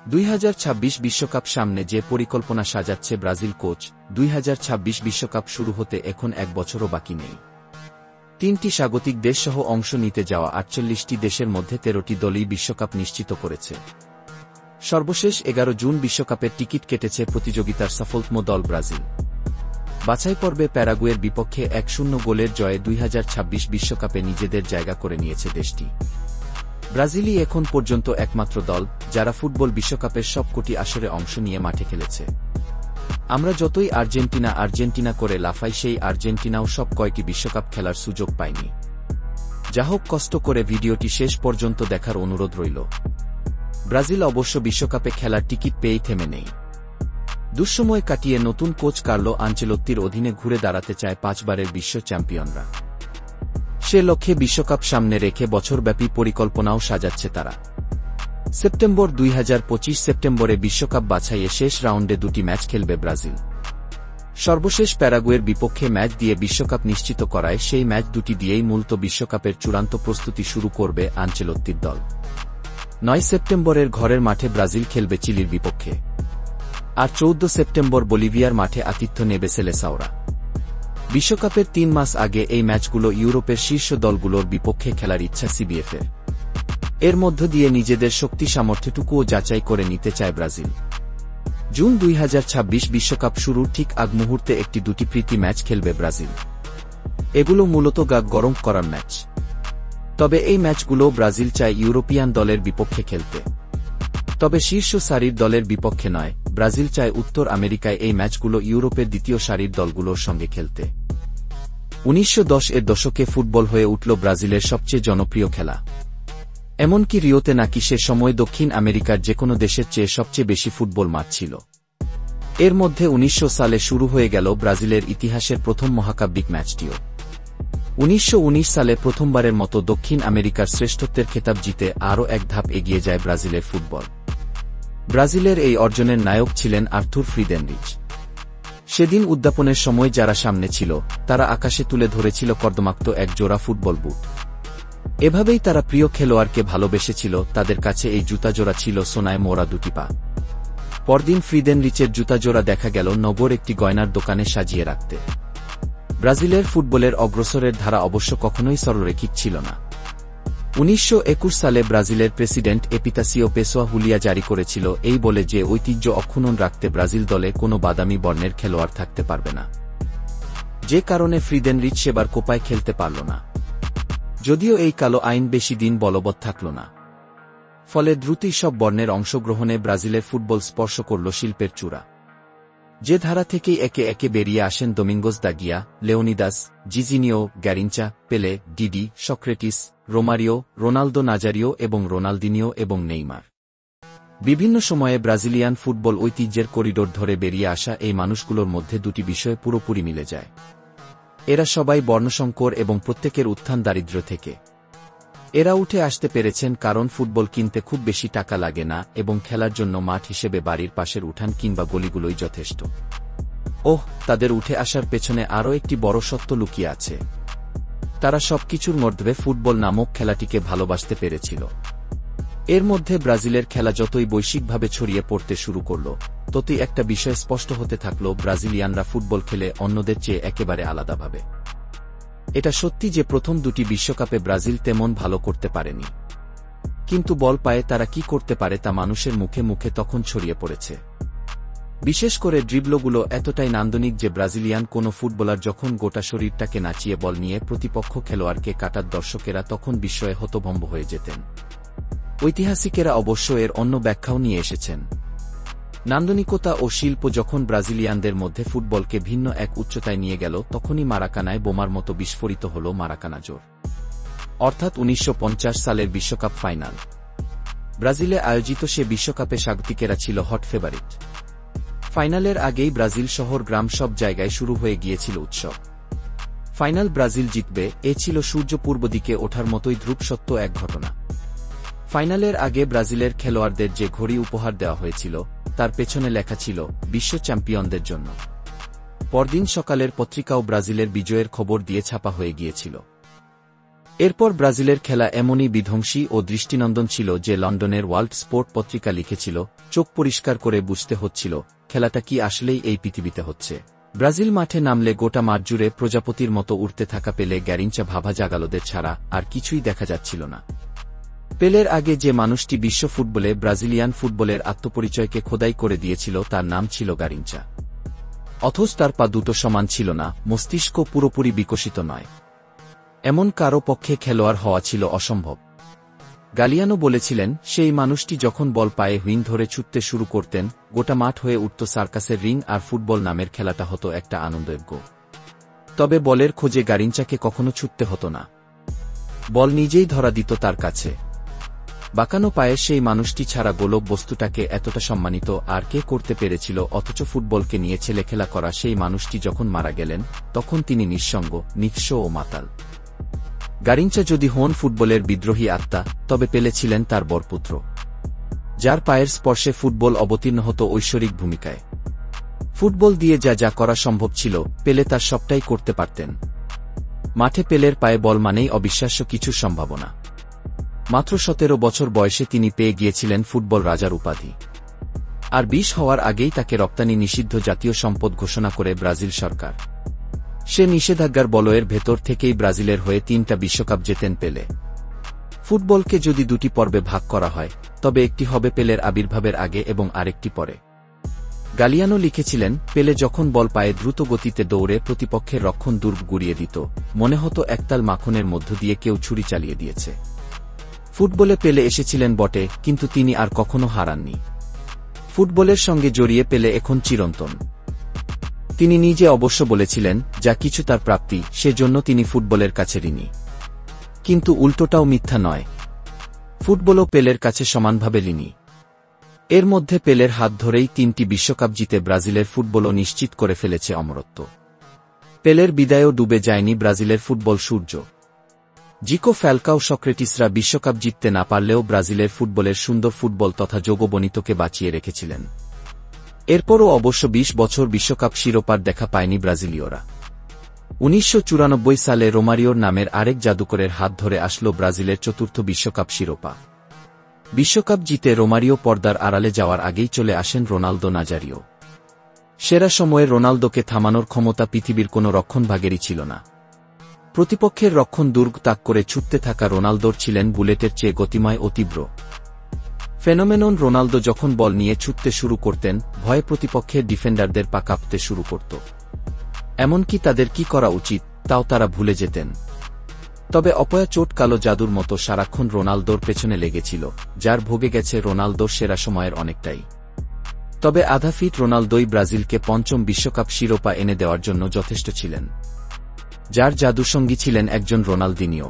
2026 বিশ্বকাপ সামনে যে পরিকল্পনা সাজাচ্ছে ব্রাজিল কোচ, 2026 বিশ্বকাপ শুরু হতে এখন এক বছরও বাকি নেই। 3টি স্বাগতিক দেশসহ অংশ নিতে যাওয়া 48টি দেশের মধ্যে 13টি দলই বিশ্বকাপ নিশ্চিত করেছে। সর্বশেষ 11 জুন বিশ্বকাপের টিকিট কেটেছে প্রতিযোগিতার সফলতম দল ব্রাজিল। বাছাই পর্বে প্যারাগুয়ের বিপক্ষে 1-0 গোলের জয়ে 2026 বিশ্বকাপে নিজেদের জায়গা করে নিয়েছে দেশটি। ব্রাজিলই এখন পর্যন্ত একমাত্র দল যারা ফুটবল বিশ্বকাপের সবকটি আসরে অংশ নিয়ে মাঠে খেলেছে। আমরা যতই আর্জেন্টিনা করে লাফাই, সেই আর্জেন্টিনাও সব কয়টি বিশ্বকাপ খেলার সুযোগ পায়নি। যা হোক, কষ্ট করে ভিডিওটি শেষ পর্যন্ত দেখার অনুরোধ রইল। ব্রাজিল অবশ্য বিশ্বকাপে খেলার টিকিট পেয়েই থেমে নেই। দুঃসময় কাটিয়ে নতুন কোচ কার্লো আনচেলোত্তির অধীনে ঘুরে দাঁড়াতে চায় 5 বারের বিশ্ব চ্যাম্পিয়নরা। সে লক্ষ্যে বিশ্বকাপ সামনে রেখে বছরব্যাপী পরিকল্পনাও সাজাচ্ছে তারা। সেপ্টেম্বর 2025 সেপ্টেম্বরে বিশ্বকাপ বাছাইয়ে শেষ রাউন্ডে 2টি ম্যাচ খেলবে ব্রাজিল। সর্বশেষ প্যারাগুয়ের বিপক্ষে ম্যাচ দিয়ে বিশ্বকাপ নিশ্চিত করায় সেই ম্যাচ দুটি দিয়েই মূলত বিশ্বকাপের চূড়ান্ত প্রস্তুতি শুরু করবে আনচেলোত্তির দল। 9 সেপ্টেম্বরের ঘরের মাঠে ব্রাজিল খেলবে চিলির বিপক্ষে, আর 14 সেপ্টেম্বর বলিভিয়ার মাঠে আতিথ্য নেবে সেলেসাওরা। বিশ্বকাপের 3 মাস আগে এই ম্যাচগুলো ইউরোপের শীর্ষ দলগুলোর বিপক্ষে খেলার ইচ্ছা সিবিএফের। এর মধ্য দিয়ে নিজেদের শক্তি সামর্থ্যটুকুও যাচাই করে নিতে চায় ব্রাজিল। জুন 2026 বিশ্বকাপ শুরুর ঠিক আগ মুহূর্তে 1-2টি প্রীতি ম্যাচ খেলবে ব্রাজিল। এগুলো মূলত গরম করার ম্যাচ। তবে এই ম্যাচগুলো ব্রাজিল চায় ইউরোপিয়ান দলের বিপক্ষে খেলতে। তবে শীর্ষ সারির দলের বিপক্ষে নয়, ব্রাজিল চায় উত্তর আমেরিকায় এই ম্যাচগুলো ইউরোপের দ্বিতীয় সারির দলগুলোর সঙ্গে খেলতে। 1910-এর দশকে ফুটবল হয়ে উঠল ব্রাজিলের সবচেয়ে জনপ্রিয় খেলা। এমনকি রিওতে নাকি সে সময় দক্ষিণ আমেরিকার যেকোনো দেশের চেয়ে সবচেয়ে বেশি ফুটবল মাঠ ছিল। এর মধ্যে 1900 সালে শুরু হয়ে গেল ব্রাজিলের ইতিহাসের প্রথম মহাকাব্যিক ম্যাচটিও। 1919 সালে প্রথমবারের মতো দক্ষিণ আমেরিকার শ্রেষ্ঠত্বের খেতাব জিতে আরও এক ধাপ এগিয়ে যায় ব্রাজিলের ফুটবল। ব্রাজিলের এই অর্জনের নায়ক ছিলেন আর্থুর ফ্রিদেনরিচ। সেদিন উদ্যাপনের সময় যারা সামনে ছিল, তারা আকাশে তুলে ধরেছিল কর্দমাক্ত এক জোড়া ফুটবল বুট। এভাবেই তারা প্রিয় খেলোয়াড়কে ভালোবেসেছিল। তাদের কাছে এই জুতাজোড়া ছিল সোনায় মোড়া দুটি পা। পরদিন ফ্রিদেনরিচের জুতাজোড়া দেখা গেল নগর একটি গয়নার দোকানে সাজিয়ে রাখতে। ব্রাজিলের ফুটবলের অগ্রসরের ধারা অবশ্য কখনোই সরলরেখিক ছিল না। 1921 সালে ব্রাজিলের প্রেসিডেন্ট এপিতাসিও পেসোয়া হুলিয়া জারি করেছিল এই বলে যে ঐতিহ্য অক্ষুণ্ণ রাখতে ব্রাজিল দলে কোনো বাদামি বর্ণের খেলোয়াড় থাকতে পারবে না। যে কারণে ফ্রিদেনরিচ সেবার কোপায় খেলতে পারল না। যদিও এই কালো আইন বেশি দিন বলবৎ থাকল না। ফলে দ্রুতই সব বর্ণের অংশগ্রহণে ব্রাজিলের ফুটবল স্পর্শ করল শিল্পের চূড়া। যে ধারা থেকেই একে একে বেরিয়ে আসেন দোমিঙ্গোস দা গিয়া, লেওনিদাস, জিজিনিও, গ্যারিঞ্চা, পেলে, DD, Socrates, Romario, Ronaldo Nazario এবং রোনালদিনিও এবং নেইমার। বিভিন্ন সময়ে ব্রাজিলিয়ান ফুটবল ঐতিহ্যের করিডোর ধরে বেরিয়ে আসা এই মানুষগুলোর মধ্যে দুটি বিষয়ে পুরোপুরি মিলে যায়। এরা সবাই বর্ণসংকর এবং প্রত্যেকের উত্থান দারিদ্র্য থেকে। এরা উঠে আসতে পেরেছেন কারণ ফুটবল কিনতে খুব বেশি টাকা লাগে না এবং খেলার জন্য মাঠ হিসেবে বাড়ির পাশের উঠান কিংবা গলিগুলোই যথেষ্ট। তাদের উঠে আসার পেছনে আরও একটি বড় সত্য লুকিয়ে আছে। তারা সবকিছুর মধ্যে ফুটবল নামক খেলাটিকে ভালোবাসতে পেরেছিল। এর মধ্যে ব্রাজিলের খেলা যতই বৈশ্বিকভাবে ছড়িয়ে পড়তে শুরু করল, ততই একটা বিষয় স্পষ্ট হতে থাকল, ব্রাজিলিয়ানরা ফুটবল খেলে অন্যদের চেয়ে একেবারে আলাদাভাবে। এটা সত্যি যে প্রথম 2টি বিশ্বকাপে ব্রাজিল তেমন ভালো করতে পারেনি, কিন্তু বল পায়ে তারা কি করতে পারে তা মানুষের মুখে মুখে তখন ছড়িয়ে পড়েছে। বিশেষ করে ড্রিবলগুলো এতটাই নান্দনিক যে ব্রাজিলিয়ান কোনো ফুটবলার যখন গোটা শরীরটাকে নাচিয়ে বল নিয়ে প্রতিপক্ষ খেলোয়াড়কে কাটার দর্শকেরা তখন বিস্ময়ে হতভম্ব হয়ে যেতেন। ঐতিহাসিকেরা অবশ্য এর অন্য ব্যাখ্যাও নিয়ে এসেছেন। নান্দনিকতা ও শিল্প যখন ব্রাজিলিয়ানদের মধ্যে ফুটবলকে ভিন্ন এক উচ্চতায় নিয়ে গেল, তখনই মারাকানায় বোমার মতো বিস্ফোরিত হল মারাকানা জোর, অর্থাৎ 1950 সালের বিশ্বকাপ ফাইনাল। ব্রাজিলে আয়োজিত সে বিশ্বকাপে স্বাগতিকেরা ছিল হট ফেভারিট। ফাইনালের আগেই ব্রাজিল শহর গ্রাম সব জায়গায় শুরু হয়ে গিয়েছিল উৎসব। ফাইনাল ব্রাজিল জিতবে, এ ছিল সূর্য পূর্ব দিকে ওঠার মতোই ধ্রুবসত্য এক ঘটনা। ফাইনালের আগে ব্রাজিলের খেলোয়াড়দের যে ঘড়ি উপহার দেওয়া হয়েছিল, তার পেছনে লেখা ছিল বিশ্ব চ্যাম্পিয়নদের জন্য। পরদিন সকালের পত্রিকাও ব্রাজিলের বিজয়ের খবর দিয়ে ছাপা হয়ে গিয়েছিল। এরপর ব্রাজিলের খেলা এমনই বিধ্বংসী ও দৃষ্টিনন্দন ছিল যে লন্ডনের ওয়ার্ল্ড স্পোর্ট পত্রিকা লিখেছিল, চোখ পরিষ্কার করে বুঝতে হচ্ছিল খেলাটা কি আসলেই এই পৃথিবীতে হচ্ছে। ব্রাজিল মাঠে নামলে গোটা মাঠ জুড়ে প্রজাপতির মতো উড়তে থাকা পেলে গ্যারিঞ্চা ভাবা জাগালোদের ছাড়া আর কিছুই দেখা যাচ্ছিল না। পেলের আগে যে মানুষটি বিশ্ব ফুটবলে ব্রাজিলিয়ান ফুটবলের আত্মপরিচয়কে খোদাই করে দিয়েছিল তার নাম ছিল গারিঞ্চা। অথচ তার পা দুটো সমান ছিল না, মস্তিষ্ক পুরোপুরি বিকশিত নয়, এমন কারো পক্ষে খেলোয়াড় হওয়া ছিল অসম্ভব। গালিয়ানো বলেছিলেন, সেই মানুষটি যখন বল পায়ে হুইং ধরে ছুটতে শুরু করতেন, গোটা মাঠ হয়ে উঠত সার্কাসের রিং আর ফুটবল নামের খেলাটা হতো একটা আনন্দযজ্ঞ। তবে বলের খোঁজে গারিঞ্চাকে কখনো ছুটতে হতো না, বল নিজেই ধরা দিত তার কাছে। বাঁকানো পায়ের সেই মানুষটি ছাড়া গোলক বস্তুটাকে এতটা সম্মানিত আর কে করতে পেরেছিল? অথচ ফুটবলকে নিয়ে ছেলেখেলা করা সেই মানুষটি যখন মারা গেলেন, তখন তিনি নিঃসঙ্গ, নিঃস্ব ও মাতাল। গারিঞ্চা যদি হন ফুটবলের বিদ্রোহী আত্মা, তবে পেলে ছিলেন তার বরপুত্র, যার পায়ের স্পর্শে ফুটবল অবতীর্ণ হতো ঐশ্বরিক ভূমিকায়। ফুটবল দিয়ে যা যা করা সম্ভব ছিল, পেলে তার সবটাই করতে পারতেন। মাঠে পেলের পায়ে বল মানেই অবিশ্বাস্য কিছু সম্ভাবনা। মাত্র 17 বছর বয়সে তিনি পেয়ে গিয়েছিলেন ফুটবল রাজার উপাধি। আর 20 হওয়ার আগেই তাকে রপ্তানি নিষিদ্ধ জাতীয় সম্পদ ঘোষণা করে ব্রাজিল সরকার। সে নিষেধাজ্ঞার বলয়ের ভেতর থেকেই ব্রাজিলের হয়ে 3টা বিশ্বকাপ জেতেন পেলে। ফুটবলকে যদি 2টি পর্বে ভাগ করা হয়, তবে একটি হবে পেলের আবির্ভাবের আগে এবং আরেকটি পরে। গালিয়ানো লিখেছিলেন, পেলে যখন বল পায়ে দ্রুত গতিতে দৌড়ে প্রতিপক্ষের রক্ষণ দুর্গ গুড়িয়ে দিত, মনে হতো একতাল মাখনের মধ্য দিয়ে কেউ ছুরি চালিয়ে দিয়েছে। ফুটবলে পেলে এসেছিলেন বটে, কিন্তু তিনি আর কখনো হারাননি। ফুটবলের সঙ্গে জড়িয়ে পেলে এখন চিরন্তন। তিনি নিজে অবশ্য বলেছিলেন, যা কিছু তার প্রাপ্তি, সেজন্য তিনি ফুটবলের কাছে ঋণী। কিন্তু উল্টোটাও মিথ্যা নয়, ফুটবলও পেলের কাছে সমানভাবে ঋণী। এর মধ্যে পেলের হাত ধরেই 3টি বিশ্বকাপ জিতে ব্রাজিলের ফুটবলও নিশ্চিত করে ফেলেছে অমরত্ব। পেলের বিদায়েও ডুবে যায়নি ব্রাজিলের ফুটবল সূর্য। জিকো, ফ্যালকাও, সক্রেটিসরা বিশ্বকাপ জিততে না পারলেও ব্রাজিলের ফুটবলের সুন্দর ফুটবল তথা যোগবনিতকে বাঁচিয়ে রেখেছিলেন। এরপরও অবশ্য 20 বছর বিশ্বকাপ শিরোপার দেখা পায়নি ব্রাজিলীয়রা। 1994 সালে রোমারিওর নামের আরেক জাদুকরের হাত ধরে আসলো ব্রাজিলের 4র্থ বিশ্বকাপ শিরোপা। বিশ্বকাপ জিতে রোমারিও পর্দার আড়ালে যাওয়ার আগেই চলে আসেন রোনালদো নাজারিও। সেরা সময়ে রোনালদোকে থামানোর ক্ষমতা পৃথিবীর কোনো রক্ষণভাগেরই ছিল না। প্রতিপক্ষের রক্ষণ দুর্গ তাক করে ছুটতে থাকা রোনালদোর ছিলেন বুলেটের চেয়ে গতিময় ও তীব্র। ফেনোমেনন রোনালদো যখন বল নিয়ে ছুটতে শুরু করতেন, ভয়ে প্রতিপক্ষের ডিফেন্ডারদের পা কাঁপতে শুরু করত। এমনকি তাদের কি করা উচিত তাও তারা ভুলে যেতেন। তবে অপয়া চোট কালো জাদুর মতো সারাক্ষণ রোনালদোর পেছনে লেগেছিল, যার ভোগে গেছে রোনালদোর সেরা সময়ের অনেকটাই। তবে আধা ফিট রোনালদোই ব্রাজিলকে 5ম বিশ্বকাপ শিরোপা এনে দেওয়ার জন্য যথেষ্ট ছিলেন। যার জাদুসঙ্গী ছিলেন একজন রোনালদিনিও,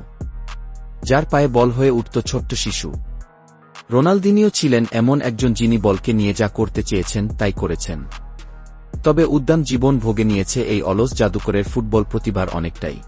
যার পায়ে বল হয়ে উঠত ছোট্ট শিশু। রোনালদিনিও ছিলেন এমন একজন যিনি বলকে নিয়ে যা করতে চেয়েছেন তাই করেছেন। তবে উদ্দাম জীবন ভোগে নিয়েছে এই অলস জাদুকরের ফুটবল প্রতিভার অনেকটাই।